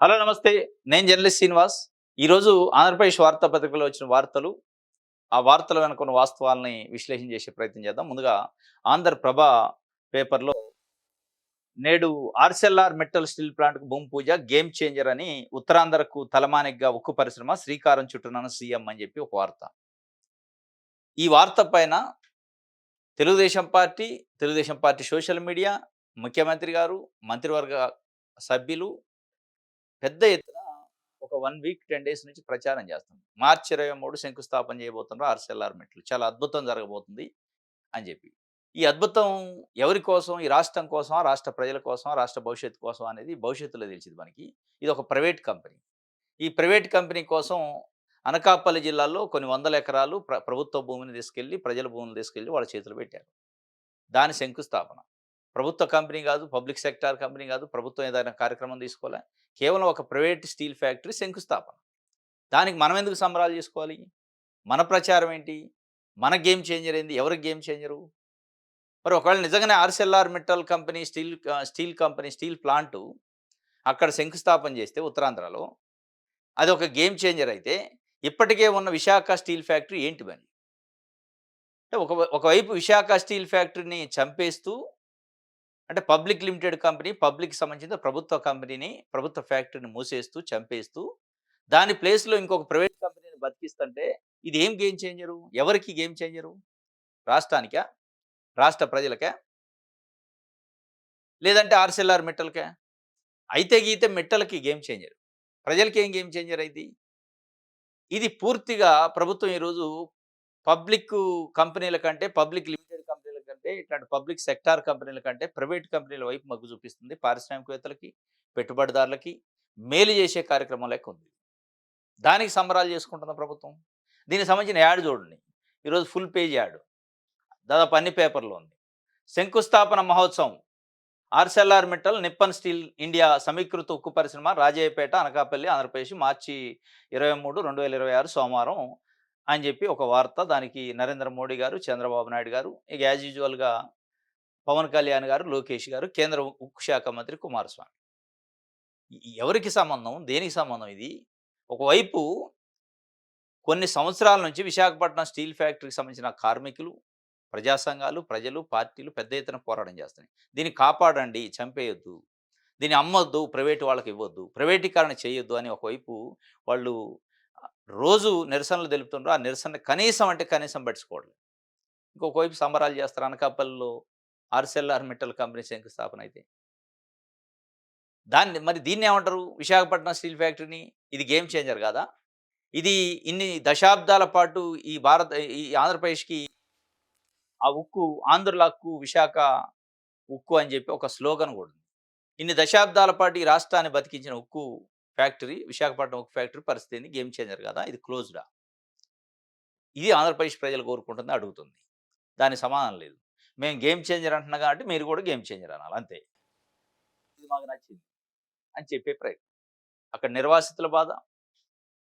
Hello నమస్తే. నేను journalist Srinivas. ఈరోజు ఆంధ్రప్రదేశ్ వార్తాపత్రికలో వచ్చిన వార్తలు, ఆ వార్తల వెనుక ఉన్న వాస్తవాల్ని విశ్లేషణ చేసే ప్రయత్నం చేద్దాం. ముందుగా ఆంధ్రప్రభ పేపర్‌లో నేడు ఆర్సెల్ఆర్ మెటల్ స్టీల్ ప్లాంట్‌కు భూమి పూజ గేమ్ చేంజర్ అని ఉత్తరాంధ్రకు తలమానికగా ఉక్కు పరిశ్రమ శ్రీకారం చుట్టనున్న సీఎం అని చెప్పి ఒక వార్త. ఈ వార్త పైన Telugu Desam party, Telugu Desam party social media, ముఖ్యమంత్రి గారు, మంత్రివర్గ సభ్యులు పెద్ద ఎత్తున ఒక 1 వీక్ 10 డేస్ నుంచి ప్రచారం చేస్తుంది. మార్చి 23 శంకుస్థాపన చేయబోతున్నారు ఆర్‌సెల్ఆర్ మెటల్. చాలా అద్భుతం జరగబోతుంది అని చెప్పి. ఈ అద్భుతం ఎవరి కోసం? ఈ రాష్ట్రం కోసమా? రాష్ట్ర ప్రజల కోసమా? రాష్ట్ర భవిష్యత్తు కోసమా? అనేది భవిష్యత్తులో తెలిసిద్ది మనకి. ఇది ఒక ప్రైవేట్ కంపెనీ. ఈ ప్రైవేట్ కంపెనీ కోసం అనకాపల్లి జిల్లాలో కొన్ని వందల ఎకరాలు ప్రభుత్వ భూమిని తీసుకెళ్ళి, ప్రజల భూమిని తీసుకెళ్ళి వాళ్ళ చేతిలో పెట్టారు. దాని శంకుస్థాపన. ప్రభుత్వ కంపెనీ గాదు, పబ్లిక్ సెక్టార్ కంపెనీ గాదు, ప్రభుత్వం ఏదైనా కార్యక్రమం తీసుకోలే. కేవలం ఒక ప్రైవేట్ స్టీల్ ఫ్యాక్టరీ శంకుస్థాపన. దానికి మనం ఎందుకు సంబరాలు చేసుకోవాలి? మన ప్రచారం ఏంటి? మన గేమ్ చేంజర్ ఏంది? ఎవరి గేమ్ చేంజరు? మరి ఒకవేళ నిజంగానే ఆర్‌సెల్ఆర్ Mittal company steel company steel plant అక్కడ శంకుస్థాపన చేస్తే ఉత్తరాంధ్రలో అది ఒక గేమ్ చేంజర్ అయితే, ఇప్పటికే ఉన్న విశాఖ స్టీల్ ఫ్యాక్టరీ ఏంటి మరి? అంటే ఒకవైపు విశాఖ స్టీల్ ఫ్యాక్టరీని చంపేస్తూ అంటే పబ్లిక్ లిమిటెడ్ కంపెనీ, పబ్లిక్‌కి సంబంధించిన ప్రభుత్వ కంపెనీని, ప్రభుత్వ ఫ్యాక్టరీని మూసేస్తూ, చంపేస్తూ, దాని ప్లేస్‌లో ఇంకొక ప్రైవేట్ కంపెనీని బతికిస్తంటే, ఇది ఏం గేమ్ చేంజరు? ఎవరికి గేమ్ చేంజరు? రాష్ట్రానికా? రాష్ట్ర ప్రజలకా? లేదంటే ఆర్‌సెల్ఆర్ మిట్టల్‌కా? అయితే గీతే మిట్టల్‌కి గేమ్ చేంజర్. ప్రజలకేం గేమ్ చేంజర్ అయిద్ది? ఇది పూర్తిగా ప్రభుత్వం ఈరోజు పబ్లిక్ కంపెనీల కంటే, పబ్లిక్ లిమిటెడ్ కంపెనీల కంటే, ఇట్లాంటి పబ్లిక్ సెక్టార్ కంపెనీల కంటే, ప్రైవేట్ కంపెనీల వైపు మొగ్గు చూపిస్తుంది. పారిశ్రామికవేత్తలకి, పెట్టుబడిదారులకి మేలు చేసే కార్యక్రమం లెక్క ఉంది. దానికి సంబరాలు చేసుకుంటున్న ప్రభుత్వం. దీనికి సంబంధించిన యాడ్ చూడండి. ఈరోజు ఫుల్ పేజ్ యాడ్. దాదాపు అన్ని పేపర్‌లో ఉంది. శంకుస్థాపన మహోత్సవం. ఆర్‌సెల్ఆర్ మిట్టల్, నిప్పన్ స్టీల్ ఇండియా సమీకృత ఉక్కు పరిశ్రమ రాజయ్యపేట, అనకాపల్లి, ఆంధ్రప్రదేశ్ మార్చి 23, 2026 సోమవారం అని చెప్పి ఒక వార్త. దానికి నరేంద్ర మోడీ గారు, చంద్రబాబు నాయుడు గారు, ఇక యాజ్ యూజువల్‌గా పవన్ కళ్యాణ్ గారు, లోకేష్ గారు, కేంద్ర ఉక్కు శాఖ మంత్రి కుమారస్వామి. ఎవరికి సంబంధం? దేనికి సంబంధం ఇది? ఒకవైపు కొన్ని సంవత్సరాల నుంచి విశాఖపట్నం స్టీల్ ఫ్యాక్టరీకి సంబంధించిన కార్మికులు, ప్రజా సంఘాలు, ప్రజలు, పార్టీలు పెద్ద ఎత్తున పోరాటం చేస్తున్నాయి. దీన్ని కాపాడండి, చంపేయొద్దు. దీన్ని అమ్మొద్దు, ప్రైవేట్ వాళ్ళకి ఇవ్వొద్దు, ప్రైవేటీకరణ చేయొద్దు అని ఒకవైపు వాళ్ళు రోజు నిరసనలు తెలుపుతుండ్రు. ఆ నిరసన కనీసం అంటే కనీసం పట్టించుకోవట్లేదు. ఇంకొక వైపు సంబరాలు చేస్తారు. అనకాపల్లిలో ఆర్‌సెల్ఆర్ మిట్టల్ కంపెనీ శంకుస్థాపన అయితే. దీన్నేమంటారు? విశాఖపట్నం స్టీల్ ఫ్యాక్టరీని ఇది గేమ్ చేంజర్ కాదా? ఇది ఇన్ని దశాబ్దాల పాటు ఈ ఆంధ్రప్రదేశ్‌కి ఆ ఉక్కు, ఆంధ్రుల హక్కు విశాఖ ఉక్కు అని చెప్పి ఒక స్లోగన్ కూడా ఉంది. ఇన్ని దశాబ్దాల పాటు ఈ రాష్ట్రాన్ని బతికించిన ఉక్కు ఫ్యాక్టరీ, విశాఖపట్నం ఉక్కు ఫ్యాక్టరీ పరిస్థితి ఏంది? గేమ్ చేంజర్ కాదా? ఇది క్లోజ్డా? ఇది ఆంధ్రప్రదేశ్ ప్రజలు కోరుకుంటుంది, అడుగుతుంది. దానికి సమాధానం లేదు. మేము గేమ్ చేంజర్ అంటున్నాం కాబట్టి మీరు కూడా గేమ్ చేంజర్ అనాలి అంతే. ఇది మాకు నచ్చింది అని చెప్పే ప్రయత్నం. అక్కడ నిర్వాసితుల బాధ,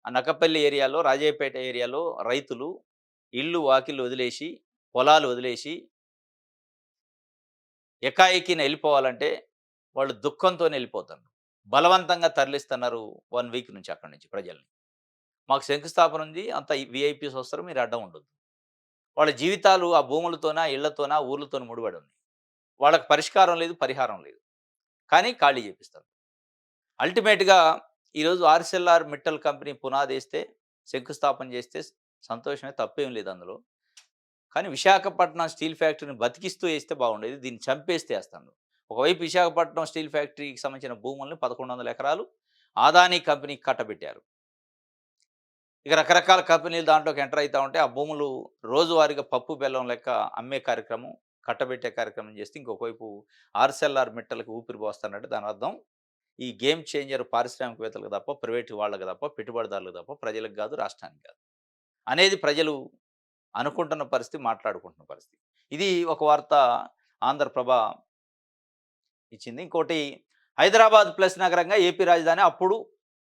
ఆ నక్కపల్లి ఏరియాలో, రాజయ్యపేట ఏరియాలో రైతులు ఇళ్ళు, వాకిళ్ళు వదిలేసి, పొలాలు వదిలేసి ఎకాఎకిన ఎళ్ళిపోవాలంటే వాళ్ళు దుఃఖంతోనే ఎళ్ళిపోతున్నారు. బలవంతంగా తరలిస్తున్నారు 1 వీక్ నుంచి అక్కడి నుంచి ప్రజల్ని. మాకు శంకుస్థాపన ఉంది. అంతా వీఐపీస్ వస్తారు. మీరు అడ్డం ఉండొద్దు. వాళ్ళ జీవితాలు ఆ భూములతోనా, ఇళ్లతోనా, ఊర్లతోని ముడిపడి ఉన్నాయి. వాళ్ళకి పరిష్కారం లేదు, పరిహారం లేదు. కానీ ఖాళీ చేపిస్తారు. అల్టిమేట్‌గా ఈరోజు ఆర్‌సెల్ఆర్ మిట్టల్ కంపెనీ పునాదేస్తే, శంకుస్థాపన చేస్తే సంతోషమే, తప్పేం లేదు అందులో. కానీ విశాఖపట్నం స్టీల్ ఫ్యాక్టరీని బతికిస్తూ ఏస్తే బాగుండేది. దీన్ని చంపేస్తే ఏస్తాండు. ఒకవైపు విశాఖపట్నం స్టీల్ ఫ్యాక్టరీకి సంబంధించిన భూముల్ని 1100 ఎకరాలు అదానీ కంపెనీకి కట్టబెట్టారు. ఇక రకరకాల కంపెనీలు దాంట్లోకి ఎంటర్ అయితా ఉంటే, ఆ భూములు రోజువారీగా పప్పు, బెల్లం లెక్క అమ్మే కార్యక్రమం, కట్టబెట్టే కార్యక్రమం చేస్తే, ఇంకొక వైపు ఆర్‌సెల్ఆర్ మిట్టల్‌కి ఊపిరి పోస్తానంటే దాని అర్థం ఈ గేమ్ చేంజర్ పారిశ్రామికవేత్తలకు తప్ప, ప్రైవేట్ వాళ్ళకి తప్ప, పెట్టుబడిదారులకు తప్ప, ప్రజలకు గాదు, రాష్ట్రానికి గాదు అనేది ప్రజలు అనుకుంటున్న పరిస్థితి, మాట్లాడుకుంటున్న పరిస్థితి. ఇది ఒక వార్త ఆంధ్రప్రభ ఇచ్చింది. ఇంకోటి హైదరాబాద్ ప్లస్ నగరంగా ఏపీ రాజధాని. అప్పుడు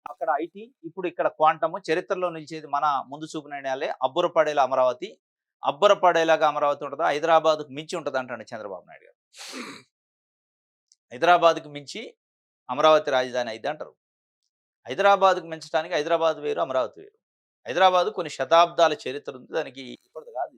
అక్కడ ఐటీ, ఇప్పుడు ఇక్కడ క్వాంటము. చరిత్రలో నిలిచేది మన ముందు చూపు నిర్ణయాలే. అబ్బురపడేలా అమరావతి. అబ్బురపడేలాగా అమరావతి ఉంటదా? హైదరాబాద్‌కు మించి ఉంటదంటాండు చంద్రబాబు నాయుడు గారు. హైదరాబాద్‌కు మించి అమరావతి రాజధాని అయిద్దంటారు. హైదరాబాద్‌కి మించడానికి హైదరాబాద్ వేరు, అమరావతి వేరు. హైదరాబాద్ కొన్ని శతాబ్దాల చరిత్ర ఉంది. దానికి ఇప్పటిది కాదు.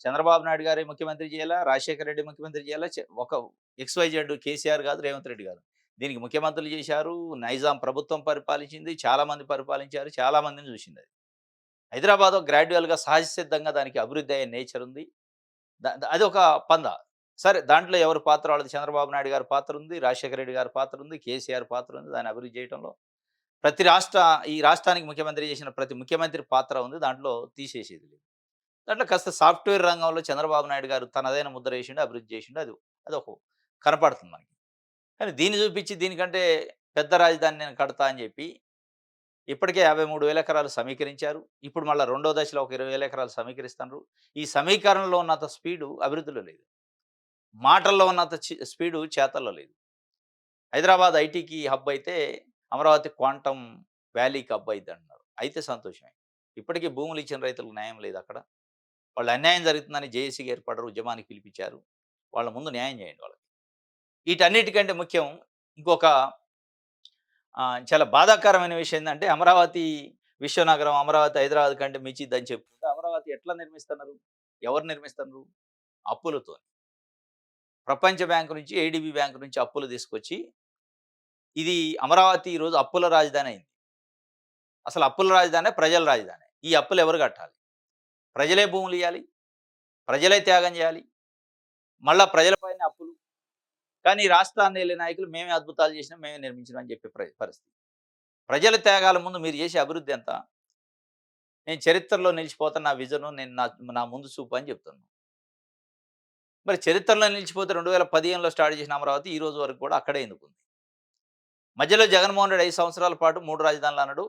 చంద్రబాబు నాయుడు గారే ముఖ్యమంత్రి చేయాలా, రాజశేఖర రెడ్డి ముఖ్యమంత్రి చేయాలా, ఒక ఎక్స్‌వైజెడ్ కేసీఆర్ కాదు, రేవంత్ రెడ్డి కాదు. దీనికి ముఖ్యమంత్రులు చేశారు. నైజాం ప్రభుత్వం పరిపాలించింది. చాలా మంది పరిపాలించారు. చాలా మందిని చూసిందది. హైదరాబాద్ గ్రాడ్యుయల్‌గా సహజసిద్ధంగా దానికి అభివృద్ధి అయ్యే నేచర్ ఉంది. అదొక పందా. సరే దాంట్లో ఎవరి పాత్ర వాళ్ళది. చంద్రబాబు నాయుడు గారి పాత్ర ఉంది. రాజశేఖర రెడ్డి గారి పాత్ర ఉంది. కేసీఆర్ పాత్ర ఉంది. దాన్ని అభివృద్ధి చేయటంలో. ప్రతి రాష్ట్ర ఈ రాష్ట్రానికి ముఖ్యమంత్రి చేసిన ప్రతి ముఖ్యమంత్రి పాత్ర ఉంది. దాంట్లో తీసేసేది లేదు. దాంట్లో కాస్త సాఫ్ట్‌వేర్ రంగంలో చంద్రబాబు నాయుడు గారు తనదైన ముద్ర ఏసిండు, అభివృద్ధి చేసిండు. అదొక కనపడుతుంది మనకి. కానీ దీన్ని చూపించి దీనికంటే పెద్ద రాజధాని నేను కడతా అని చెప్పి ఇప్పటికే 53,000 ఎకరాలు సమీకరించారు. ఇప్పుడు మళ్ళా రెండో దశలో ఒక 20,000 ఎకరాలు సమీకరిస్తున్నారు. ఈ సమీకరణలో ఉన్నంత స్పీడు అభివృద్ధిలో లేదు. మాటల్లో ఉన్నంత స్పీడు చేతల్లో లేదు. హైదరాబాద్ ఐటీకి హబ్ అయితే అమరావతి క్వాంటమ్ వ్యాలీకి హబ్ అయిద్దంటున్నారు. అయితే సంతోషమే. ఇప్పటికీ భూములు ఇచ్చిన రైతులకు న్యాయం లేదు అక్కడ. వాళ్ళు అన్యాయం జరుగుతుందని జేఏసీగా ఏర్పడ్డారు. ఉద్యమానికి పిలిపించారు. వాళ్ళ ముందు న్యాయం చేయండి వాళ్ళకి. వీటన్నిటికంటే ముఖ్యం ఇంకొక చాలా బాధాకరమైన విషయం ఏందంటే అమరావతి విశ్వనగరం, అమరావతి హైదరాబాద్ కంటే మించిద్దని చెప్పుకుంటే అమరావతి ఎట్లా నిర్మిస్తున్నారు? ఎవరు నిర్మిస్తున్నారు? అప్పులతోని. ప్రపంచ బ్యాంక్ నుంచి, ఏడీబీ బ్యాంక్ నుంచి అప్పులు తీసుకొచ్చి ఇది అమరావతి ఈరోజు అప్పుల రాజధాని అయింది. అసలు అప్పుల రాజధానే ప్రజల రాజధాని. ఈ అప్పులు ఎవరు కట్టాలి? ప్రజలే భూములు ఇయ్యాలి. ప్రజలే త్యాగం చేయాలి. మళ్ళా ప్రజల పైన అప్పులు. కానీ ఈ రాష్ట్రాన్ని ఏలే నాయకులు మేమే అద్భుతాలు చేసినాం, మేమే నిర్మించినాం అని చెప్పే పరిస్థితి. ప్రజల త్యాగాల ముందు మీరు చేసే అభివృద్ధి ఎంత? నేను చరిత్రలో నిలిచిపోతాను, నా విజను నేను నా ముందు చూపు అని చెప్తున్నాను. మరి చరిత్రలో నిలిచిపోతే 2015లో స్టార్ట్ చేసిన అమరావతి ఈ రోజు వరకు కూడా అక్కడే ఎందుకుంది? మధ్యలో జగన్మోహన్ రెడ్డి 5 సంవత్సరాల పాటు 3 రాజధానులు అన్నాడు.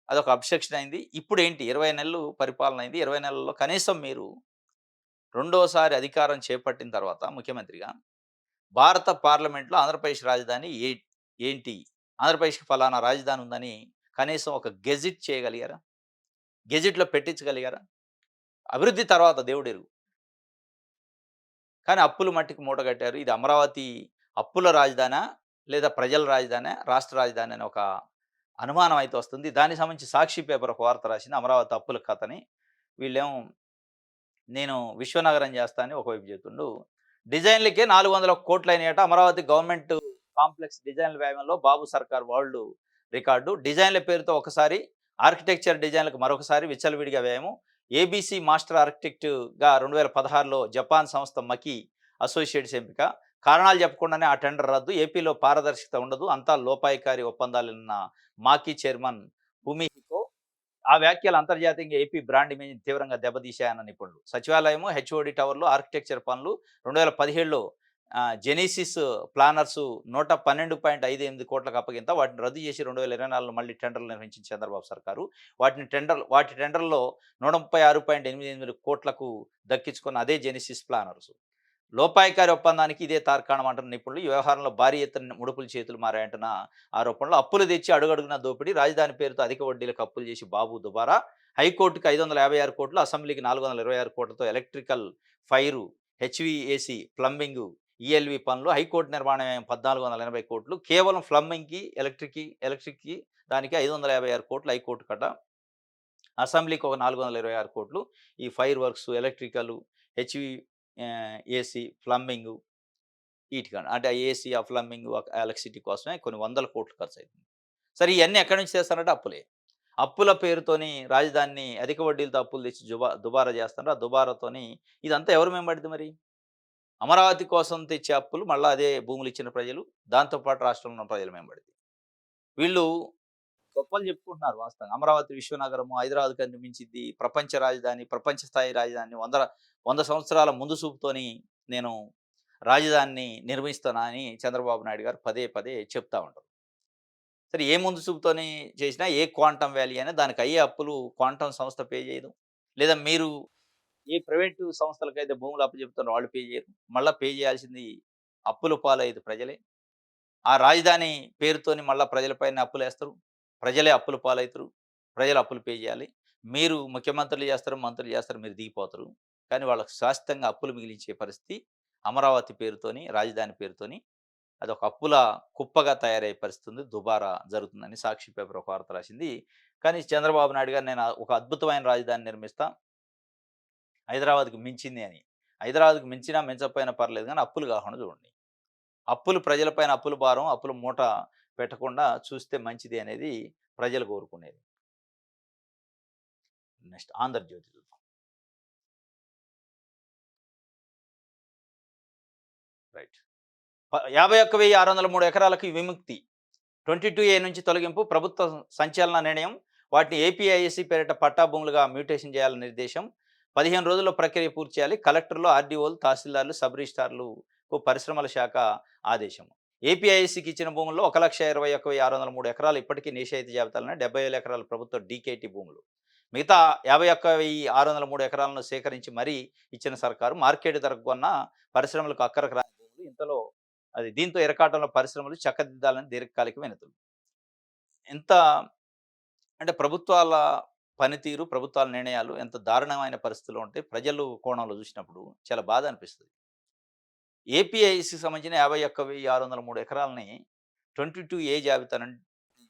అదొక అబ్స్ట్రక్షన్ అయింది. ఇప్పుడేంటి 20 నెలలు పరిపాలన అయింది. 20 నెలల్లో కనీసం మీరు రెండోసారి అధికారం చేపట్టిన తర్వాత ముఖ్యమంత్రిగా భారత పార్లమెంట్‌లో ఆంధ్రప్రదేశ్ రాజధాని ఏంటి? ఆంధ్రప్రదేశ్‌కి ఫలానా రాజధాని ఉందని కనీసం ఒక గెజిట్ చేయగలిగారా? గెజిట్‌లో పెట్టించగలిగారా? అభివృద్ధి తర్వాత దేవుడెరుగు. కానీ అప్పులు మట్టికి మూటగట్టారు. ఇది అమరావతి అప్పుల రాజధానా? లేదా ప్రజల రాజధానా? రాష్ట్ర రాజధాని అని ఒక అనుమానం అయితే వస్తుంది. దానికి సంబంధించి సాక్షి పేపర్ ఒక వార్త రాసింది. అమరావతి అప్పుల కథని. వీళ్ళేమో నేను విశ్వనగరం చేస్తా అని ఒకవైపు చెప్తుండు. డిజైన్‌లకే 400 అయినాయట. అమరావతి గవర్నమెంట్ కాంప్లెక్స్ డిజైన్‌ల వ్యయంలో బాబు సర్కార్ వరల్డ్ రికార్డు. డిజైన్‌ల పేరుతో ఒకసారి, ఆర్కిటెక్చర్ డిజైన్‌లకు మరొకసారి విచ్చలవిడిగా వ్యయము. ఏబీసీ మాస్టర్ ఆర్కిటెక్ట్‌గా 2016లో జపాన్ సంస్థ మకి అసోసియేట్స్ ఎంపిక. కారణాలు చెప్పకుండానే ఆ టెండర్ రద్దు. ఏపీలో పారదర్శకత ఉండదు. అంతా లోపాయికారి ఒప్పందాలన్న మాకి చైర్మన్ భూమిహికో. ఆ వ్యాఖ్యలు అంతర్జాతీయంగా ఏపీ బ్రాండ్ ఇమేజ్‌ని తీవ్రంగా దెబ్బతీశాయన్న నిపుణులు. సచివాలయము, హెచ్ఓడి టవర్‌లో ఆర్కిటెక్చర్ పనులు 2017లో జెనీసిస్ ప్లానర్స్ 112.58 కోట్లకు అప్పగింత. వాటిని రద్దు చేసి 2024లో మళ్ళీ టెండర్లు నిర్వహించింది చంద్రబాబు సర్కారు. వాటి టెండర్‌లో 136.88 కోట్లకు దక్కించుకున్న అదే జెనీసిస్ ప్లానర్స్. లోపాయికారి ఒప్పందానికి ఇదే తార్కాణం అంటున్న నిపుణులు. ఈ వ్యవహారంలో భారీ ఎత్తున ముడుపులు చేతులు మారాయంటున్న ఆరోపణలు. అప్పులు తెచ్చి అడుగడుగునా దోపిడీ. రాజధాని పేరుతో అధిక వడ్డీలకు అప్పులు చేసి బాబు దుబారా. హైకోర్టుకి 556 కోట్లు, అసెంబ్లీకి 426 కోట్లతో electrical, fire, HVAC, plumbing, ELV పనులు. హైకోర్టు నిర్మాణం 1480 కోట్లు. కేవలం ప్లంబింగ్‌కి, ఎలక్ట్రిక్‌కి దానికి 556 కోట్లు హైకోర్టు కట. అసెంబ్లీకి ఒక 426 కోట్లు. ఈ fire works, electrical, HV AC, plumbing ఈటికని అంటే ఏసీ, ఆ ప్లంబింగు, ఎలక్ట్రిసిటీ కోసమే కొన్ని వందల కోట్లు ఖర్చయితుంది. సరే ఇయన్నీ ఎక్కడి నుంచి చేస్తారంటే అప్పులే. అప్పుల పేరుతోని రాజధానిని అధిక వడ్డీలతో అప్పులు తెచ్చి దుబారా చేస్తున్నారు. ఆ దుబారాతోని ఇదంతా ఎవరి మీద పడిద్ది మరి? అమరావతి కోసం తెచ్చే అప్పులు మళ్ళా అదే భూములు ఇచ్చిన ప్రజలు, దాంతో పాటు రాష్ట్రంలో ఉన్న ప్రజల మీద పడిద్ది. వీళ్ళు గొప్పలు చెప్పుకుంటున్నారు వాస్తవంగా. అమరావతి విశ్వనగరము, హైదరాబాద్ కంటే మించిద్ది, ప్రపంచ రాజధాని, ప్రపంచ స్థాయి రాజధాని, 100 సంవత్సరాల ముందు చూపుతోని నేను రాజధానిని నిర్మిస్తున్నా అని చంద్రబాబు నాయుడు గారు పదే పదే చెప్తా ఉంటారు. సరే ఏ ముందు చూపుతోని చేసినా ఏ క్వాంటమ్ వ్యాలీ అయినా దానికి అయ్యే అప్పులు క్వాంటమ్ సంస్థ పే చేయదు. లేదా మీరు ఏ ప్రైవేటు సంస్థలకైతే భూములు అప్పజెపుతారో వాళ్ళు పే చేయరు. మళ్ళా పే చేయాల్సింది అప్పుల పాలయ్యేది ప్రజలే. ఆ రాజధాని పేరుతోని మళ్ళా ప్రజలపైన అప్పులేస్తారు. ప్రజలే అప్పుల పాలైతరు. ప్రజలు అప్పులు పే చేయాలి. మీరు ముఖ్యమంత్రులు చేస్తారు, మంత్రులు చేస్తారు, మీరు దిగిపోతారు. కానీ వాళ్ళకి శాశ్వతంగా అప్పులు మిగిలించే పరిస్థితి అమరావతి పేరుతోని, రాజధాని పేరుతోని అదొక అప్పుల కుప్పగా తయారయ్యే పరిస్థితి ఉంది. దుబారా జరుగుతుందని సాక్షి పేపర్ ఒక వార్త రాసింది. కానీ చంద్రబాబు నాయుడు గారు నేను ఒక అద్భుతమైన రాజధాని నిర్మిస్తా. హైదరాబాద్‌కి మించింది అని. హైదరాబాద్‌కి మించినా మించకపోయినా పర్లేదు గానీ అప్పులు కాకుండా చూడండి. అప్పులు ప్రజల పైన అప్పుల భారం, అప్పుల మూట పెట్టకుండా చూస్తే మంచిది అనేది ప్రజలు కోరుకునేది. నెక్స్ట్ 'ఆంధ్రజ్యోతి' చూద్దాం. రైట్. 51,603 ఎకరాలకు విముక్తి. 22A నుంచి తొలగింపు ప్రభుత్వ సంచలన నిర్ణయం. వాటిని ఏపీఐఎస్సీ పేరిట పట్టా భూములుగా మ్యూటేషన్ చేయాలని నిర్దేశం. 15 రోజుల్లో ప్రక్రియ పూర్తి చేయాలి. కలెక్టర్లు, ఆర్డీఓలు, తహసీల్దార్లు, సబ్ రిజిస్ట్రార్లకు పరిశ్రమల శాఖ ఆదేశం. ఏపీఐఎస్సీకి ఇచ్చిన భూముల్లో 1,21,603 ఎకరాలు ఇప్పటికీ నిషేధిత జాబితాలోనే. 70,000 ఎకరాలు ప్రభుత్వ డీకేటీ భూములు. మిగతా 51,603 ఎకరాలను సేకరించి మరీ ఇచ్చిన సర్కారు మార్కెట్ ధరకు కొన్న పరిశ్రమలకు అక్కరకు రాని భూములు. ఇంతలో దీంతో ఇరకాటంలో పరిశ్రమలు చక్కదిద్దాలని దీర్ఘకాలిక వినతులు. ఎంత అంటే ప్రభుత్వాల పనితీరు, ప్రభుత్వాల నిర్ణయాలు ఎంత దారుణమైన పరిస్థితిలో ఉంటే ప్రజలు కోణంలో చూసినప్పుడు చాలా బాధ అనిపిస్తది. ఏపీఐసికి సంబంధించిన 51,603 ఎకరాలని 22A జాబితా నుంచి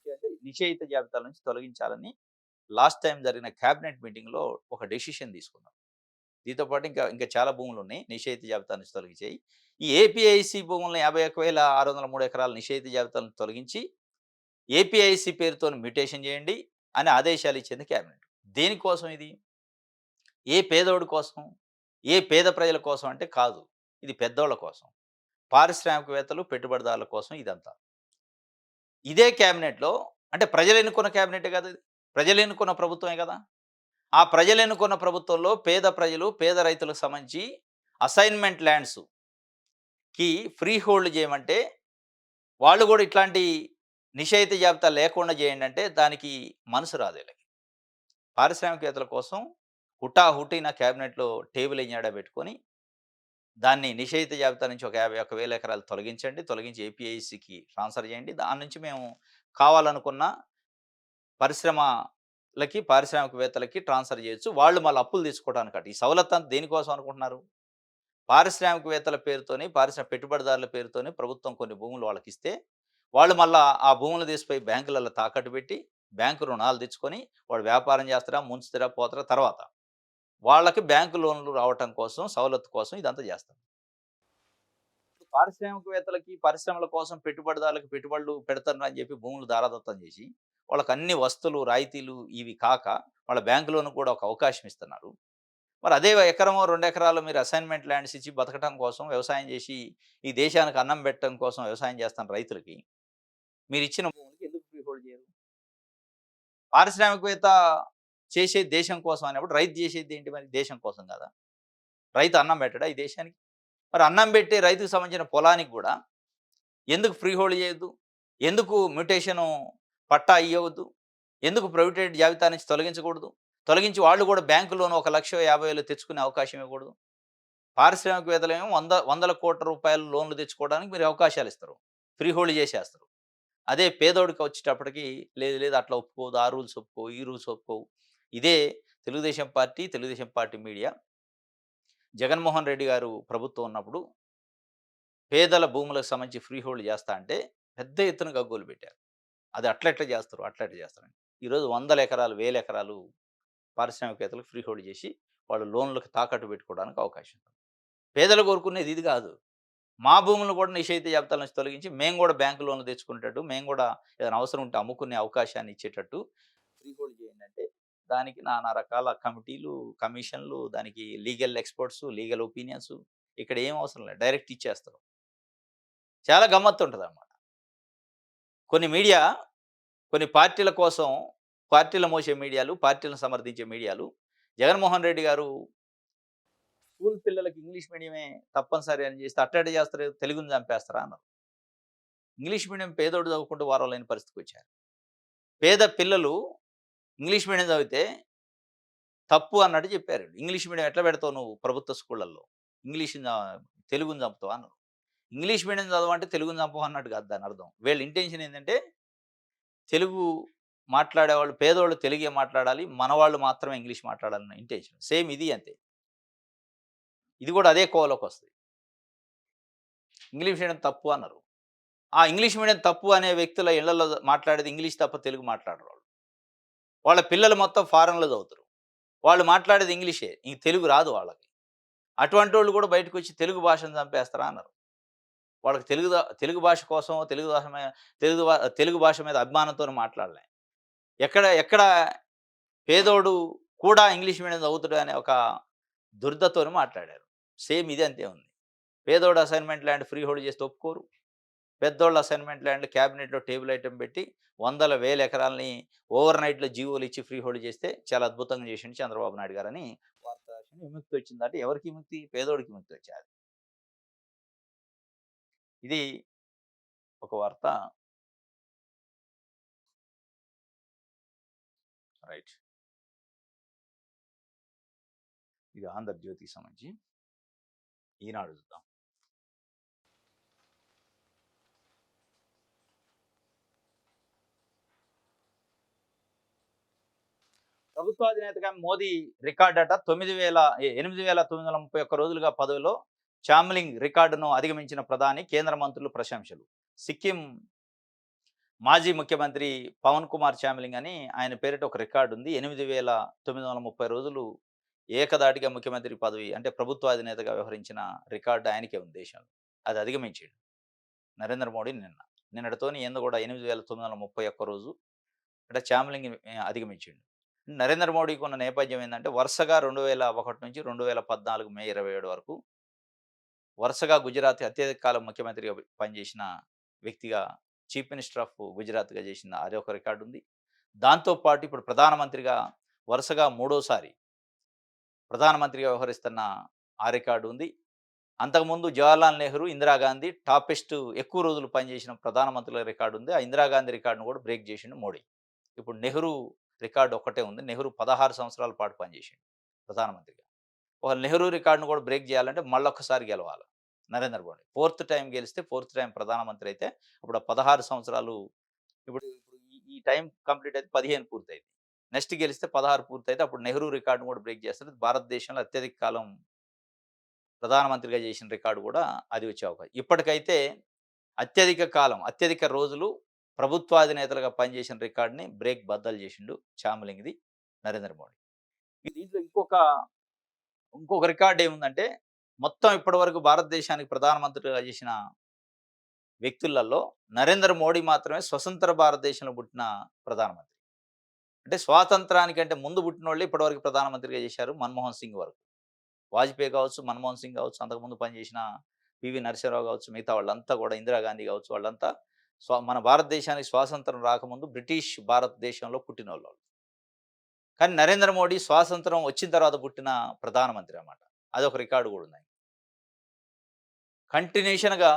అంటే నిషేధిత జాబితాల నుంచి తొలగించాలని లాస్ట్ టైమ్ జరిగిన క్యాబినెట్ మీటింగ్‌లో ఒక డెసిషన్ తీసుకున్నారు. దీంతో పాటు ఇంకా చాలా భూములున్నాయి నిషేధిత జాబితా నుంచి తొలగించాయి. ఈ ఏపీఐసీ భూములను 51,603 ఎకరాల నిషేధిత జాబితా నుంచి తొలగించి ఏపీఐసీ పేరుతోని మ్యుటేషన్ చేయండి అని ఆదేశాలు ఇచ్చింది క్యాబినెట్. దేనికోసం ఇది? ఏ పేదోడి కోసం? ఏ పేద ప్రజల కోసం అంటే కాదు. ఇది పెద్దోళ్ళ కోసం. పారిశ్రామికవేత్తలు, పెట్టుబడిదారుల కోసం ఇదంతా. ఇదే క్యాబినెట్‌లో అంటే ప్రజలు ఎన్నుకున్న క్యాబినెటే కదా ఇది. ప్రజలు ఎన్నుకున్న ప్రభుత్వమే కదా! ఆ ప్రజలు ఎన్నుకున్న ప్రభుత్వంలో పేద ప్రజలు, పేద రైతులకు సంబంధించి అసైన్‌మెంట్ ల్యాండ్స్‌కి ఫ్రీ హోల్డ్ చేయమంటే వాళ్ళు కూడా ఇట్లాంటి నిషేధిత జాబితా లేకుండా చేయండంటే దానికి మనసు రాదు ఈళ్ళకి. పారిశ్రామికవేత్తల కోసం హుటాహుటిన క్యాబినెట్‌లో టేబుల్ ఎజెండా పెట్టుకొని దాన్ని నిషేధిత జాబితా నుంచి ఒక 51,000 ఎకరాలు తొలగించండి. తొలగించి ఏపీఐసీకి ట్రాన్స్‌ఫర్ చేయండి. దాని నుంచి మేము కావాలనుకున్న పరిశ్రమలకి, పారిశ్రామికవేత్తలకి ట్రాన్స్‌ఫర్ చేయొచ్చు. వాళ్ళు మళ్ళీ అప్పులు తెచ్చుకోవడానికట. ఈ సవలత్తంతా దేనికోసం అనుకుంటున్నారు? పారిశ్రామికవేత్తల పేరుతోని, పెట్టుబడిదారుల పేరుతోని ప్రభుత్వం కొన్ని భూములు వాళ్ళకిస్తే, వాళ్ళు మళ్ళా ఆ భూములు తీసుకుపోయి బ్యాంకులలో తాకట్టు పెట్టి, బ్యాంకు రుణాలు తెచ్చుకొని, వాడు వ్యాపారం చేస్తారా, ముంచుతారా, పోతారా తర్వాత. వాళ్ళకి బ్యాంకు లోన్‌లు రావటం కోసం, సవలత్తు కోసం ఇదంతా చేస్తారు. పారిశ్రామికవేత్తలకి, పరిశ్రమల కోసం పెట్టుబడిదారులకు పెట్టుబడులు పెడతారని చెప్పి భూములు దారాదత్తం చేసి, వాళ్ళకి అన్ని వస్తువులు, రాయితీలు ఇవి కాక, వాళ్ళ బ్యాంకు లోన్ కూడా ఒక అవకాశం ఇస్తున్నారు. మరి అదే ఎకరమో, 2 ఎకరాలు మీరు అసైన్‌మెంట్ ల్యాండ్స్ ఇచ్చి బతకటం కోసం, వ్యవసాయం చేసి, ఈ దేశానికి అన్నం పెట్టడం కోసం వ్యవసాయం చేస్తున్న రైతులకి, మీరిచ్చిన భూములకి ఎందుకు ఫ్రీ హోల్డ్ చేయరు? పారిశ్రామికవేత్త చేసేది దేశం కోసం అన్నప్పుడు, రైతు చేసేది ఏంటి మరి? దేశం కోసం కాదా? రైతు అన్నం పెట్టడా ఈ దేశానికి? మరి అన్నం పెట్టే రైతుకు సంబంధించిన పొలానికి గూడా ఎందుకు ఫ్రీ హోల్డ్ చేయొద్దు? ఎందుకు మ్యుటేషను పట్టా ఇయ్యవద్దు? ఎందుకు ప్రైవేట్ జాబితా నుంచి తొలగించకూడదు? తొలగించి వాళ్ళు కూడా బ్యాంకు లోన్ 1,50,000 తెచ్చుకునే అవకాశం ఇవ్వకూడదు? పారిశ్రామికవేత్తలేమో వందల కోట్ల రూపాయలు లోన్‌లు తెచ్చుకోవడానికి మీరు అవకాశాలిస్తారు. ఫ్రీ హోల్డ్ చేసేస్తారు. అదే పేదోడికి వచ్చేటప్పటికి లేదు లేదు అట్లా ఒప్పుకోదు. ఆ రూల్స్ ఒప్పుకోవు, ఈ రూల్స్ ఒప్పుకోవు. ఇదే తెలుగుదేశం పార్టీ మీడియా జగన్మోహన్ రెడ్డి గారు ప్రభుత్వం ఉన్నప్పుడు పేదల భూములకు సంబంధించి ఫ్రీ హోల్డ్ చేస్తా అంటే పెద్ద ఎత్తున గగ్గోలు పెట్టారు. అది అట్లా చేస్తారు, అట్లా చేస్తారని. ఈరోజు వందల ఎకరాలు, వేల ఎకరాలు పారిశ్రామికవేత్తలకు ఫ్రీ హోల్డ్ చేసి వాళ్ళు లోన్‌లకు తాకట్టు పెట్టుకోవడానికి అవకాశం ఉంది. పేదలు కోరుకునేది ఇది కాదు. మా భూములను కూడా నిషేధిత జాబితాల నుంచి తొలగించి మేము కూడా బ్యాంకు లోన్‌లు తెచ్చుకునేటట్టు, మేము కూడా ఏదైనా అవసరం ఉంటే అమ్ముకునే అవకాశాన్ని ఇచ్చేటట్టు ఫ్రీ హోల్డ్ చేయండి అంటే దానికి నానా రకాల కమిటీలు, కమిషన్‌లు, దానికి లీగల్ ఎక్స్‌పర్ట్స్, లీగల్ ఒపీనియన్స్ ఇక్కడ ఏం అవసరం లేదు. డైరెక్ట్ ఇచ్చేస్తారు. చాలా గమ్మత్తుంటదన్నమాట. కొన్ని మీడియా కొన్ని పార్టీల కోసం పార్టీలు మోసే మీడియాలు, పార్టీలను సమర్థించే మీడియాలు జగన్మోహన్ రెడ్డి గారు స్కూల్ పిల్లలకి ఇంగ్లీష్ మీడియమే తప్పనిసరి అని చేస్తే అట్టెట్ట చేస్తారు? తెలుగుని చంపేస్తారా అన్నారు. ఇంగ్లీష్ మీడియం పేదోడు చదువుకుంటూ వారలేని పరిస్థితికొచ్చారు. పేద పిల్లలు ఇంగ్లీష్ మీడియం చదివితే తప్పు అన్నట్టు చెప్పారు. ఇంగ్లీష్ మీడియం ఎట్లా పెడతావు నువ్వు ప్రభుత్వ స్కూళ్ళల్లో? తెలుగుని చంపుతావా అన్నారు. ఇంగ్లీష్ మీడియం చదవంటే తెలుగుని చంపవు అన్నట్టు కాదు దాని అర్థం. వీళ్ళ ఇంటెన్షన్ ఏంటంటే తెలుగు మాట్లాడేవాళ్ళు పేదోళ్ళు తెలుగే మాట్లాడాలి. మనవాళ్ళు మాత్రమే ఇంగ్లీష్ మాట్లాడాలన్న ఇంటెన్షన్. సేమ్ ఇది అంతే. ఇది కూడా అదే కోవలోకొస్తది. ఇంగ్లీష్ మీడియం తప్పు అన్నారు. ఆ ఇంగ్లీష్ మీడియం తప్పు అనే వ్యక్తుల ఇళ్లలో మాట్లాడేది ఇంగ్లీష్ తప్ప తెలుగు మాట్లాడరు వాళ్ళు. వాళ్ళ పిల్లలు మొత్తం ఫారెన్‌లో చదువుతారు. వాళ్ళు మాట్లాడేది ఇంగ్లీషే. ఇంక తెలుగు రాదు వాళ్ళకి. అటువంటోళ్ళు కూడా బయటకొచ్చి తెలుగు భాషను చంపేస్తారా అన్నారు. వాళ్ళకి తెలుగు భాష కోసం తెలుగు భాష మీద అభిమానంతోని మాట్లాడలే. ఎక్కడ ఎక్కడ పేదోడు కూడా ఇంగ్లీష్ మీడియం చదువుతాడు అనే ఒక దుర్దతోని మాట్లాడారు. సేమ్ ఇది అంతే ఉంది. పేదోడు అసైన్‌మెంట్ ల్యాండ్ ఫ్రీ హోల్డ్ చేస్తే ఒప్పుకోరు. పెద్దోళ్ళ అసైన్‌మెంట్ ల్యాండ్ క్యాబినెట్‌లో టేబుల్ ఐటెమ్ పెట్టి వందల, వేల ఎకరాల్ని ఓవర్ నైట్‌లో జీవోలు ఇచ్చి ఫ్రీ హోల్డ్ చేస్తే చాలా అద్భుతంగా చేసిండు చంద్రబాబు నాయుడు గారని వార్త రాసిండు. విముక్తి వచ్చిందంటే ఎవరికి విముక్తి? పేదోడికి విముక్తి వచ్చేది. ఇది ఒక వార్త. రైట్. ఇది 'ఆంధ్రజ్యోతి'కి సంబంధించి. ఈనాడు చూద్దాం. ప్రభుత్వాధినేతగా మోదీ రికార్డట 8,931 రోజులుగా పదవిలో చామ్లింగ్ రికార్డును అధిగమించిన ప్రధాని కేంద్ర మంత్రులు ప్రశంసలు. సిక్కిం మాజీ ముఖ్యమంత్రి పవన్ కుమార్ చామ్లింగ్ అని ఆయన పేరిట ఒక రికార్డు ఉంది. 8,930 రోజులు ఏకధాటిగా ముఖ్యమంత్రి పదవి అంటే ప్రభుత్వాధినేతగా వ్యవహరించిన రికార్డు ఆయనకే ఉంది దేశంలో. అది అధిగమించాడు నరేంద్ర మోడీ నిన్నటితోని ఈయనది కూడా 8,931 రోజు అంటే చామ్లింగ్ అధిగమించిండు. నరేంద్ర మోడీకి ఉన్న నేపథ్యం ఏందంటే వరుసగా 2001 నుంచి 2014 మే 27 వరకు వరుసగా గుజరాత్ అత్యధిక కాలం ముఖ్యమంత్రిగా పనిచేసిన వ్యక్తిగా చీఫ్ మినిస్టర్ ఆఫ్ గుజరాత్‌గా చేసిన అదొక రికార్డ్ ఉంది. దాంతో పాటు ఇప్పుడు ప్రధానమంత్రిగా వరుసగా మూడోసారి ప్రధానమంత్రిగా వ్యవహరిస్తున్న ఆ రికార్డు ఉంది. అంతకుముందు జవహర్లాల్ నెహ్రూ, ఇందిరాగాంధీ టాపెస్ట్ ఎక్కువ రోజులు పనిచేసిన ప్రధానమంత్రుల రికార్డు ఉంది. ఆ ఇందిరాగాంధీ రికార్డును కూడా బ్రేక్ చేసిండు మోడీ. ఇప్పుడు నెహ్రూ రికార్డ్ ఒక్కటే ఉంది. నెహ్రూ 16 సంవత్సరాల పాటు పనిచేసిండు ప్రధానమంత్రిగా. ఒక నెహ్రూ రికార్డ్‌ను కూడా బ్రేక్ చేయాలంటే మళ్ళొక్కసారి గెలవాలి నరేంద్ర మోడీ. ఫోర్త్ టైమ్ గెలిస్తే ఫోర్త్ టైమ్ ప్రధానమంత్రి అయితే అప్పుడు ఆ 16 సంవత్సరాలు ఇప్పుడు ఇప్పుడు ఈ టైమ్ కంప్లీట్ అయితే 15 పూర్తయింది. నెక్స్ట్ గెలిస్తే 16 పూర్తయితే అప్పుడు నెహ్రూ రికార్డ్‌ను కూడా బ్రేక్ చేస్తాడు. భారతదేశంలో అత్యధిక కాలం ప్రధానమంత్రిగా చేసిన రికార్డ్ కూడా అది వచ్చే అవకాశం. ఇప్పటికైతే అత్యధిక కాలం, అత్యధిక రోజులు ప్రభుత్వాధినేతలుగా పనిచేసిన రికార్డ్‌ని బ్రేక్ బద్దలు చేసిండు చామలింగిది నరేంద్ర మోడీ. దీంట్లో ఇంకొక రికార్డ్ ఏముందంటే మొత్తం ఇప్పటివరకు భారతదేశానికి ప్రధానమంత్రిగా చేసిన వ్యక్తులలో నరేంద్ర మోడీ మాత్రమే స్వతంత్ర భారతదేశంలో పుట్టిన ప్రధానమంత్రి. అంటే స్వాతంత్రానికంటే ముందు పుట్టినోళ్ళే ఇప్పటివరకు ప్రధానమంత్రిగా చేశారు మన్మోహన్ సింగ్ వరకు. వాజ్పేయి కావచ్చు, మన్మోహన్ సింగ్ కావచ్చు, అంతకుముందు పనిచేసిన పివి నరసింహరావు కావచ్చు, మిగతా వాళ్ళంతా కూడా ఇందిరాగాంధీ కావచ్చు, వాళ్ళంతా మన భారతదేశానికి స్వాతంత్రం రాకముందు బ్రిటిష్ భారతదేశంలో పుట్టినోళ్ళు. కానీ నరేంద్ర మోడీ స్వాతంత్రం వచ్చిన తర్వాత పుట్టిన ప్రధానమంత్రి అన్నమాట. అదొక రికార్డ్ కూడా ఉంది. కంటిన్యూషన్‌గా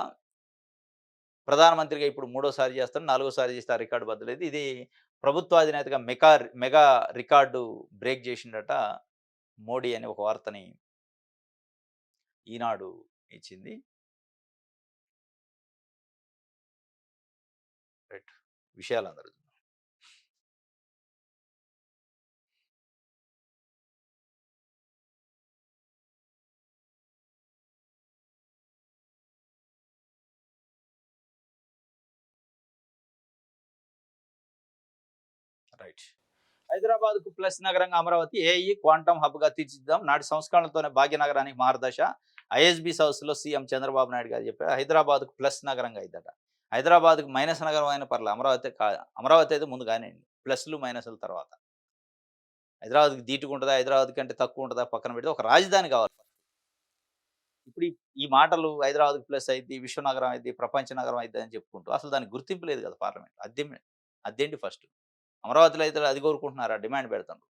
ప్రధానమంత్రిగా ఇప్పుడు మూడోసారి చేస్తాడు. నాలుగోసారి చేస్తే ఆ రికార్డ్ బద్దలైంది. ఇది ప్రభుత్వాధినేతగా మెగా రికార్డు బ్రేక్ చేసిండట మోడీ అని ఒక వార్తని ఈనాడు ఇచ్చింది. రైట్. విషయాలందరూ రైట్. హైదరాబాద్‌కు ప్లస్ నగరంగా అమరావతి ఏఈ క్వాంటమ్ హబ్‌గా తీర్చిదిద్దాం. నాటి సంస్కరణలతోనే భాగ్యనగరానికి మారుదశ. ఐఎస్‌బీ సదస్సులో సీఎం చంద్రబాబు నాయుడు గారు చెప్పారు. హైదరాబాద్‌కు ప్లస్ నగరంగా అయిద్దట. హైదరాబాద్‌కు మైనస్ నగరం అయినా పర్లేదు. అమరావతి అయితే ముందు కానియండి. ప్లస్‌లు, మైనస్‌ల తర్వాత. హైదరాబాద్‌కి ధీటుగుంటదా? హైదరాబాద్ కంటే తక్కువ ఉంటదా? పక్కన పెడితే ఒక రాజధాని కావాలి. ఇప్పుడు ఈ మాటలు హైదరాబాద్‌కి ప్లస్ అయిద్ది, విశ్వనగరం అయిద్ది, ప్రపంచ నగరం అయిద్ది అని చెప్పుకుంటూ అసలు దానికి గుర్తింపు లేదు కదా పార్లమెంట్. అదేంటి ఫస్ట్? అమరావతిలో అయితే అది కోరుకుంటున్నారా? డిమాండ్ పెడుతున్నారు.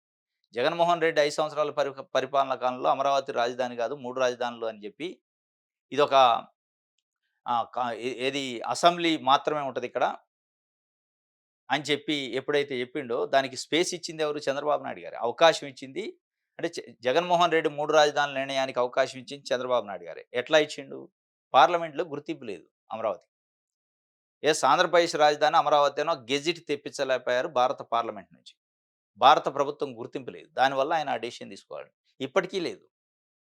జగన్మోహన్ రెడ్డి 5 సంవత్సరాల పరిపాలన కాలంలో అమరావతి రాజధాని కాదు 3 రాజధానులు అని చెప్పి ఇదొక ఆహ్, క ఏ ఏది అసెంబ్లీ మాత్రమే ఉంటదిక్కడ అని చెప్పి ఎప్పుడైతే చెప్పిండో దానికి స్పేస్ ఇచ్చింది ఎవరు? చంద్రబాబు నాయుడు గారే. అవకాశం ఇచ్చింది అంటే జగన్మోహన్ రెడ్డి 3 రాజధానుల నిర్ణయానికి అవకాశం ఇచ్చింది చంద్రబాబు నాయుడు గారే. ఎట్లా ఇచ్చిండు? పార్లమెంట్‌లో గుర్తింపు లేదు అమరావతి. ఆంధ్రప్రదేశ్ రాజధాని అమరావతి గెజిట్ తెప్పించలేకపోయారు భారత పార్లమెంట్ నుంచి. భారత ప్రభుత్వం గుర్తింపు లేదు. దానివల్ల ఆయన ఆ డెసిషన్ తీసుకోవాలి. ఇప్పటికీ లేదు.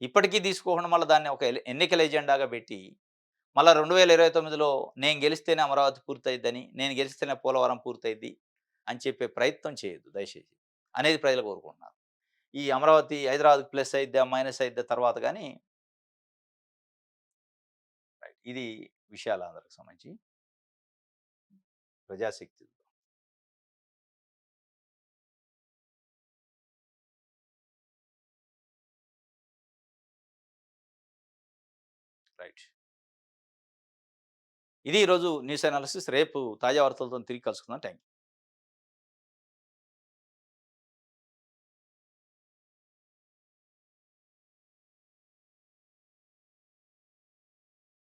ఇప్పటికీ తీసుకోకుండా మళ్ళా దాన్ని ఒక ఎన్నికల ఎజెండాగా పెట్టి, మళ్ళా 2029లో నేను గెలిస్తేనే అమరావతి పూర్తయిద్దని, నేను గెలిస్తేనే పోలవరం పూర్తయిద్ది అని చెప్పే ప్రయత్నం చేయొద్దు దయచేసి అనేది ప్రజలు కోరుకుంటున్నారు. ఈ అమరావతి హైదరాబాద్‌కి ప్లస్ అయిద్దా? మైనస్ అయిద్దా? తర్వాత గాని రైట్. ఇది విషయాలు ఆంధ్రాకి సంబంధించి ప్రజాశక్తి. రైట్. ఇది ఈరోజు న్యూస్ అనాలిసిస్. రేపు తాజా వార్తలతోని తిరిగి కలుసుకుందాం. Thank you.